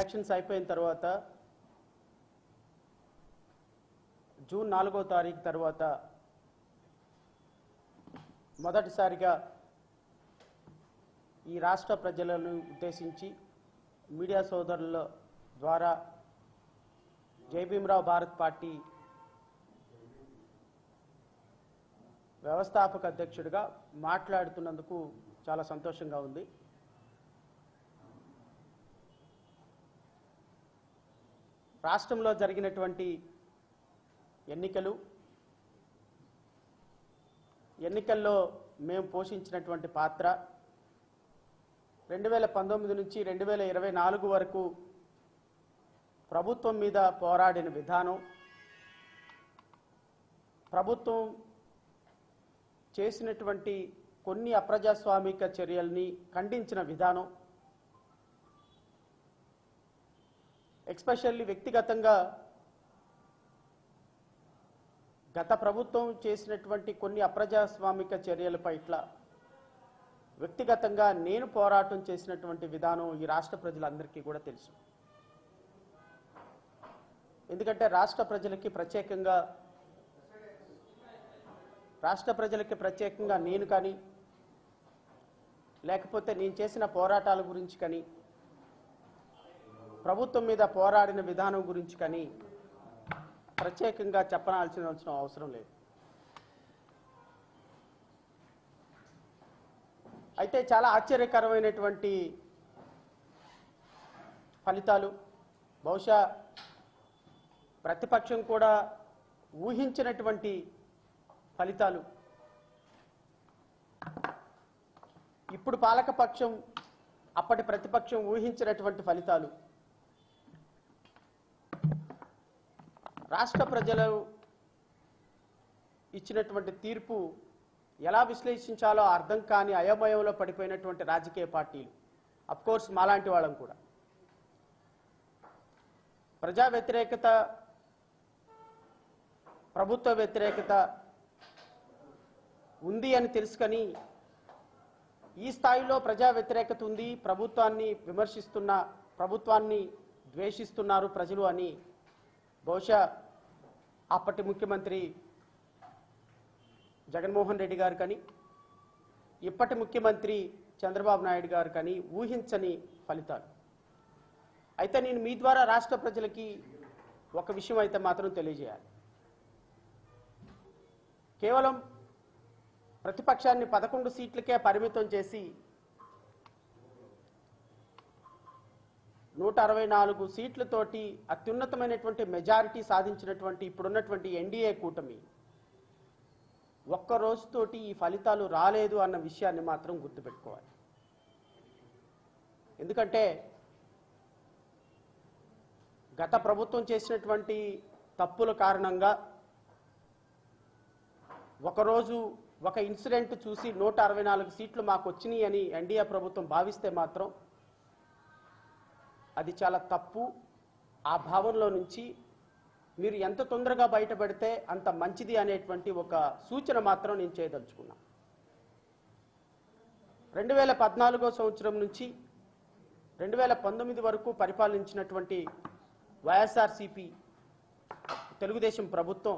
Elections అయిపోయిన తర్వాత June 4వ తారీఖు తర్వాత మొదటిసారిగా ఈ రాష్ట్ర ప్రజలను ఉద్దేశించి మీడియా సోదరుల ద్వారా జై భీమరావు భారత్ పార్టీ వ్యవస్థాపక అధ్యక్షుడిగా మాట్లాడుతున్నందుకు చాలా సంతోషంగా ఉంది. రాష్ట్రంలో జరిగినటువంటి ఎన్నికల్లో మేము పోషించినటువంటి పాత్ర 2019 నుంచి 2024 వరకు ప్రభుత్వం మీద పోరాడిన విధానం, ప్రభుత్వం చేసినటువంటి కొన్ని అప్రజాస్వామిక చర్యల్ని ఖండించిన విధానం, ఎస్పెషల్లీ వ్యక్తిగతంగా గత ప్రభుత్వం చేసినటువంటి కొన్ని అప్రజాస్వామిక చర్యల పట్ల వ్యక్తిగతంగా నేను పోరాటం చేసినటువంటి విధానం ఈ రాష్ట్ర ప్రజలందరికీ కూడా తెలుసు. ఎందుకంటే రాష్ట్ర ప్రజలకి ప్రత్యేకంగా నేను కానీ లేకపోతే నేను చేసిన పోరాటాల గురించి కానీ ప్రభుత్వం మీద పోరాడిన విధానం గురించి కానీ ప్రత్యేకంగా చెప్పనాల్సిన అవసరం లేదు. అయితే చాలా ఆశ్చర్యకరమైనటువంటి ఫలితాలు, బహుశా ప్రతిపక్షం కూడా ఊహించినటువంటి ఫలితాలు, ఇప్పుడు పాలకపక్షం అప్పటి ప్రతిపక్షం ఊహించినటువంటి ఫలితాలు రాష్ట్ర ప్రజలు ఇచ్చినటువంటి తీర్పు ఎలా విశ్లేషించాలో అర్థం కాని అయోమయంలో పడిపోయినటువంటి రాజకీయ పార్టీలు, అఫ్కోర్స్ మాలాంటి వాళ్ళం కూడా, ప్రజా వ్యతిరేకత, ప్రభుత్వ వ్యతిరేకత ఉంది అని తెలుసుకొని ఈ స్థాయిలో ప్రజా వ్యతిరేకత ఉంది, ప్రభుత్వాన్ని విమర్శిస్తున్న, ప్రభుత్వాన్ని ద్వేషిస్తున్నారు ప్రజలు అని బహుశా అప్పటి ముఖ్యమంత్రి జగన్మోహన్ రెడ్డి గారు కానీ ఇప్పటి ముఖ్యమంత్రి చంద్రబాబు నాయుడు గారు కానీ ఊహించని ఫలితాలు. అయితే నేను మీ ద్వారా రాష్ట్ర ప్రజలకి ఒక విషయం అయితే మాత్రం తెలియజేయాలి. కేవలం ప్రతిపక్షాన్ని 11 సీట్లకే పరిమితం చేసి 164 సీట్లతోటి అత్యున్నతమైనటువంటి మెజారిటీ సాధించినటువంటి ఇప్పుడున్నటువంటి ఎన్డీఏ కూటమి ఒక్క రోజుతోటి ఈ ఫలితాలు రాలేదు అన్న విషయాన్ని మాత్రం గుర్తుపెట్టుకోవాలి. ఎందుకంటే గత ప్రభుత్వం చేసినటువంటి తప్పుల కారణంగా ఒకరోజు ఒక ఇన్సిడెంట్ చూసి 164 సీట్లు మాకు వచ్చినాయి అని ఎన్డీఏ ప్రభుత్వం భావిస్తే మాత్రం అది చాలా తప్పు. ఆ భావనలో నుంచి మీరు ఎంత తొందరగా బయటపడితే అంత మంచిది అనేటువంటి ఒక సూచన మాత్రం నేను చేయదలుచుకున్నా. 2014 సంవత్సరం నుంచి 2019 వరకు పరిపాలించినటువంటి వైఎస్ఆర్సీపీ తెలుగుదేశం ప్రభుత్వం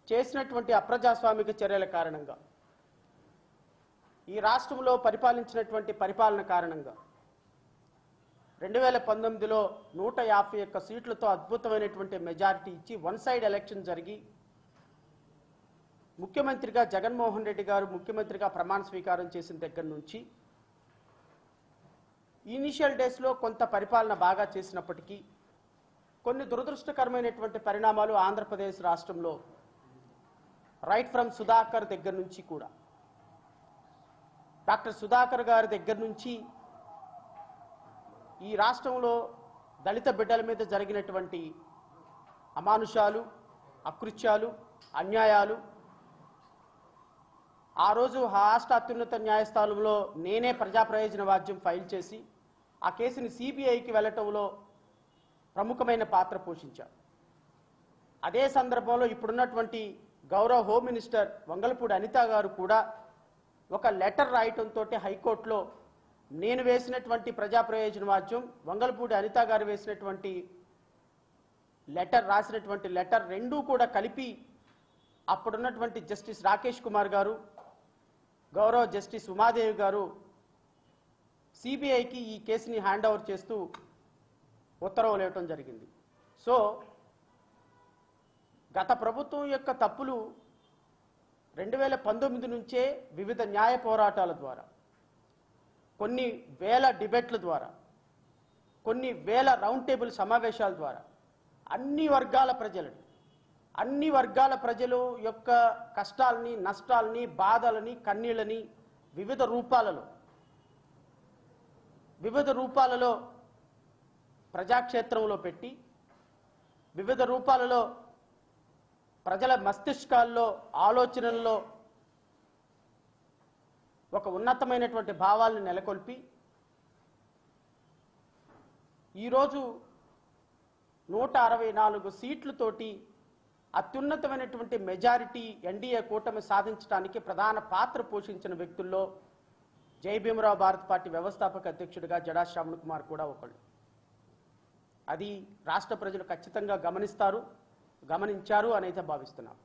చేసినటువంటి అప్రజాస్వామిక చర్యల కారణంగా, ఈ రాష్ట్రంలో పరిపాలించినటువంటి పరిపాలన కారణంగా 2019లో 151 సీట్లతో అద్భుతమైనటువంటి మెజారిటీ ఇచ్చి వన్ సైడ్ ఎలక్షన్ జరిగి ముఖ్యమంత్రిగా జగన్మోహన్ రెడ్డి గారు ముఖ్యమంత్రిగా ప్రమాణ స్వీకారం చేసిన దగ్గర నుంచి ఇనిషియల్ డేస్లో కొంత పరిపాలన బాగా చేసినప్పటికీ కొన్ని దురదృష్టకరమైనటువంటి పరిణామాలు ఆంధ్రప్రదేశ్ రాష్ట్రంలో రైట్ ఫ్రమ్ సుధాకర్ దగ్గర నుంచి కూడా, డాక్టర్ సుధాకర్ గారి దగ్గర నుంచి ఈ రాష్ట్రంలో దళిత బిడ్డల మీద జరిగినటువంటి అమానుషాలు, అకృత్యాలు, అన్యాయాలు, ఆ రోజు రాష్ట్ర అత్యున్నత న్యాయస్థానంలో నేనే ప్రజా ప్రయోజన వాద్యం ఫైల్ చేసి ఆ కేసుని సిబిఐకి వెళ్లటంలో ప్రముఖమైన పాత్ర పోషించారు. అదే సందర్భంలో ఇప్పుడున్నటువంటి గౌరవ హోమ్ మినిస్టర్ వంగలపూడి అనిత గారు కూడా ఒక లెటర్ రాయటంతో హైకోర్టులో నేను వేసినటువంటి ప్రజా ప్రయోజనవాద్యం, వంగలపూడి అనిత గారు వేసినటువంటి లెటర్, రాసినటువంటి లెటర్ రెండూ కూడా కలిపి అప్పుడున్నటువంటి జస్టిస్ రాకేష్ కుమార్ గారు, గౌరవ జస్టిస్ ఉమాదేవి గారు సిబిఐకి ఈ కేసుని హ్యాండ్ ఓవర్ చేస్తూ ఉత్తర్వులు ఇవ్వటం జరిగింది. సో గత ప్రభుత్వం యొక్క తప్పులు 2019 నుంచే వివిధ న్యాయ పోరాటాల ద్వారా, కొన్ని వేల డిబేట్ల ద్వారా, కొన్ని వేల రౌండ్ టేబుల్ సమావేశాల ద్వారా అన్ని వర్గాల ప్రజలు యొక్క కష్టాలని, నష్టాలని, బాధలని, కన్నీళ్ళని వివిధ రూపాలలో ప్రజాక్షేత్రంలో పెట్టి, వివిధ రూపాలలో ప్రజల మస్తిష్కాల్లో, ఆలోచనల్లో ఒక ఉన్నతమైనటువంటి భావాలను నెలకొల్పి ఈరోజు 164 సీట్లతోటి అత్యున్నతమైనటువంటి మెజారిటీ ఎన్డీఏ కూటమి సాధించడానికి ప్రధాన పాత్ర పోషించిన వ్యక్తుల్లో జై భీమరావు భారత్ పార్టీ వ్యవస్థాపక అధ్యక్షుడిగా జడా శ్రావణ్ కుమార్ కూడా ఒకళ్ళు. అది రాష్ట్ర ప్రజలు ఖచ్చితంగా గమనించారు అనేది భావిస్తున్నాం.